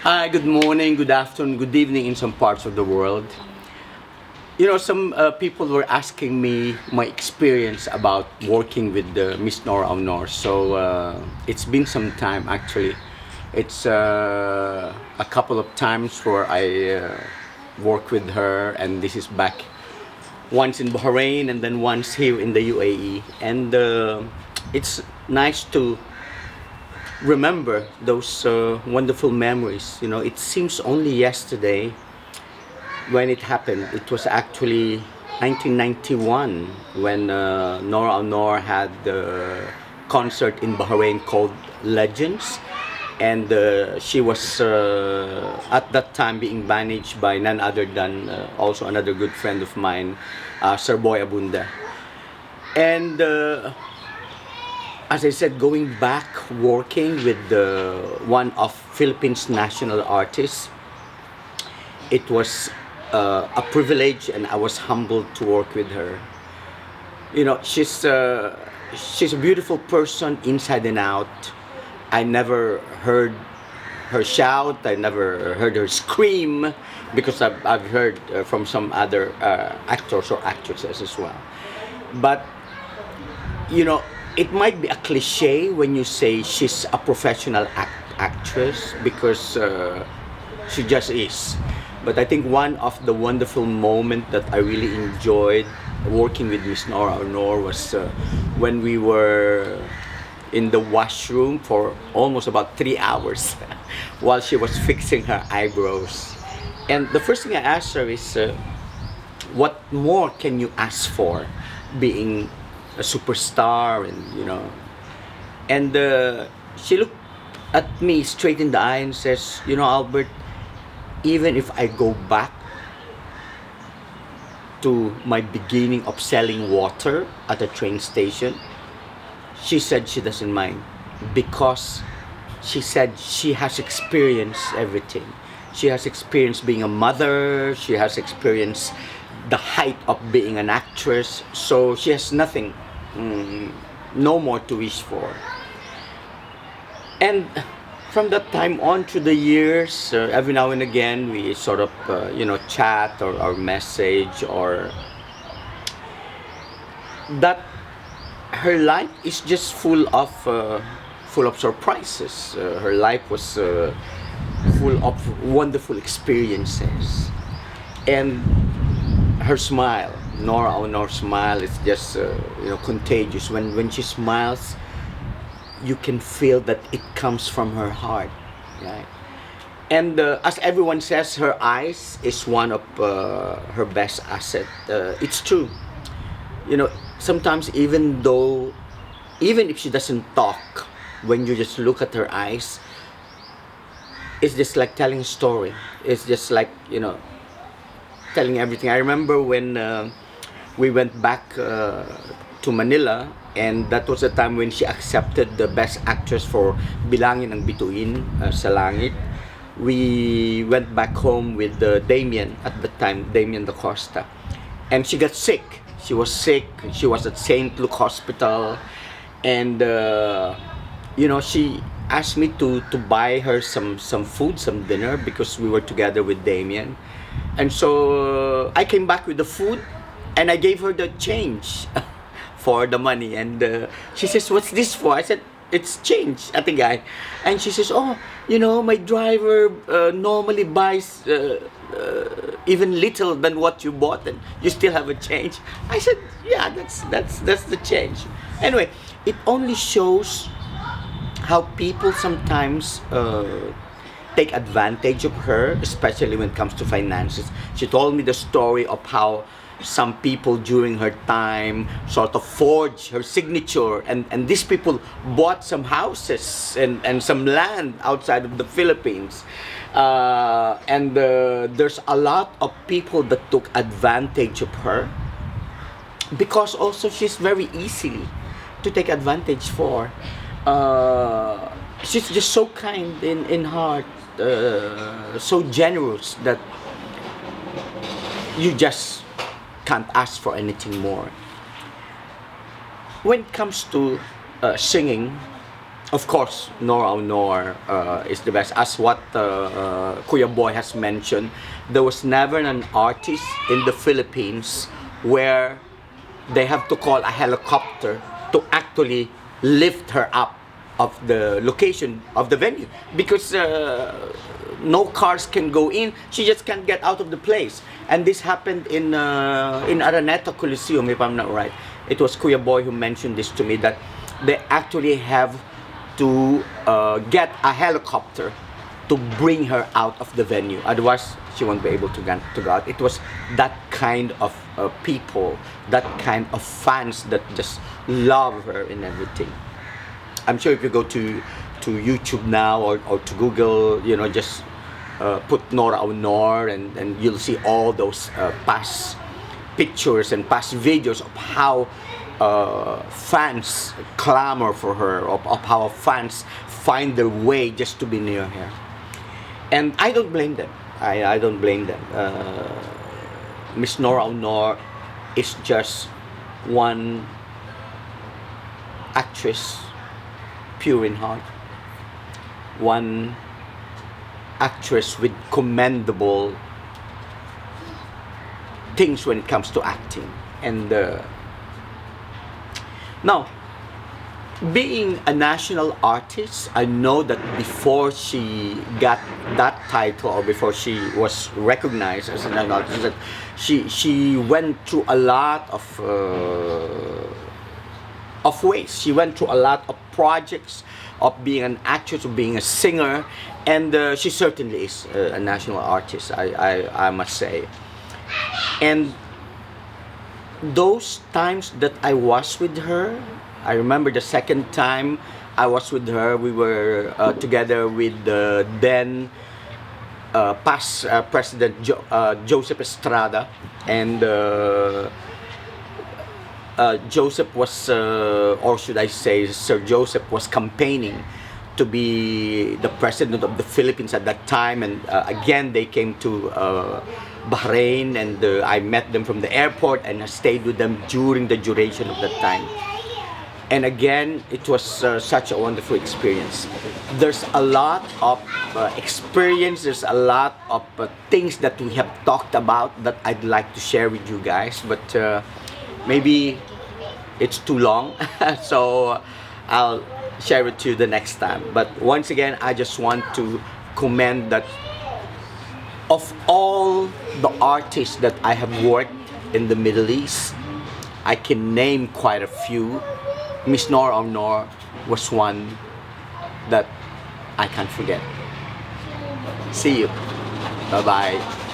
Hi, good morning, good afternoon, good evening in some parts of the world. Some people were asking me my experience about working with Miss Nora Aunor. So it's been some time actually. It's a couple of times where I work with her, and this is back once in Bahrain and then once here in the UAE. And it's nice to remember those wonderful memories. It seems only yesterday when it happened. It was actually 1991 when Nora Aunor had the concert in Bahrain called Legends, and she was at that time being managed by none other than also another good friend of mine, Sir Boy Abunda. And as I said, going back working with one of Philippines' national artists, it was a privilege, and I was humbled to work with her. She's a beautiful person inside and out. I never heard her shout. I never heard her scream, because I've heard from some other actors or actresses as well. But it might be a cliche when you say she's a professional actress, because she just is. But I think one of the wonderful moments that I really enjoyed working with Miss Nora Aunor was when we were in the washroom for almost about 3 hours while she was fixing her eyebrows. And the first thing I asked her is, what more can you ask for being a superstar? And she looked at me straight in the eye and says, Albert, even if I go back to my beginning of selling water at a train station, she said she doesn't mind, because she said she has experienced everything. She has experienced being a mother, she has experienced the height of being an actress, so she has nothing, no more to wish for. And from that time on through the years, every now and again we sort of chat or message, or that her life is just full of surprises. Her life was full of wonderful experiences, and her smile, Nora Aunor's smile, is just contagious. When she smiles, you can feel that it comes from her heart, right? And as everyone says, her eyes is one of her best asset. It's true. Sometimes even if she doesn't talk, when you just look at her eyes, it's just like telling a story. It's just like telling everything. I remember when we went back to Manila, and that was the time when she accepted the Best Actress for Bilangin ang Bituin sa Langit. We went back home with Damien at the time, Damien Da Costa, and she got sick. She was sick. She was at St. Luke Hospital, and she asked me to buy her some food, some dinner, because we were together with Damien. And so I came back with the food, and I gave her the change for the money. And she says, "What's this for?" I said, "It's change, ate guy." And she says, "Oh, my driver normally buys even little than what you bought, and you still have a change." I said, "Yeah, that's the change." Anyway, it only shows how people sometimes take advantage of her, especially when it comes to finances. She told me the story of how some people during her time sort of forged her signature, and these people bought some houses and some land outside of the Philippines. And there's a lot of people that took advantage of her, because also she's very easy to take advantage for. She's just so kind in heart, so generous, that you just can't ask for anything more. When it comes to singing, of course, Nora Aunor is the best. As what Kuya Boy has mentioned, there was never an artist in the Philippines where they have to call a helicopter to actually lift her up of the location of the venue, because no cars can go in. She just can't get out of the place. And this happened in Araneta Coliseum, if I'm not right. It was Kuya Boy who mentioned this to me, that they actually have to get a helicopter to bring her out of the venue. Otherwise, she won't be able to go out. It was that kind of people, that kind of fans that just love her and everything. I'm sure if you go to YouTube now or to Google, you know, just put Nora Aunor, and you'll see all those past pictures and past videos of how fans clamor for her, of how fans find their way just to be near her. And I don't blame them. I don't blame them. Miss Nora Aunor is just one actress, pure in heart. One actress with commendable things when it comes to acting. And now, being a national artist, I know that before she got that title, or before she was recognized as a national artist, that she went through a lot of ways. She went through a lot of projects of being an actress, of being a singer, and she certainly is a national artist, I must say. And those times that I was with her, I remember the second time I was with her, we were together with the then past President Joseph Estrada, and Joseph was, or should I say, Sir Joseph was campaigning to be the president of the Philippines at that time, and again they came to Bahrain, and I met them from the airport and I stayed with them during the duration of that time. And again, it was such a wonderful experience. There's a lot of experience, there's a lot of things that we have talked about that I'd like to share with you guys, but maybe it's too long, so I'll share it to you the next time. But once again, I just want to commend that of all the artists that I have worked in the Middle East, I can name quite a few. Miss Nora Aunor was one that I can't forget. See you. Bye-bye.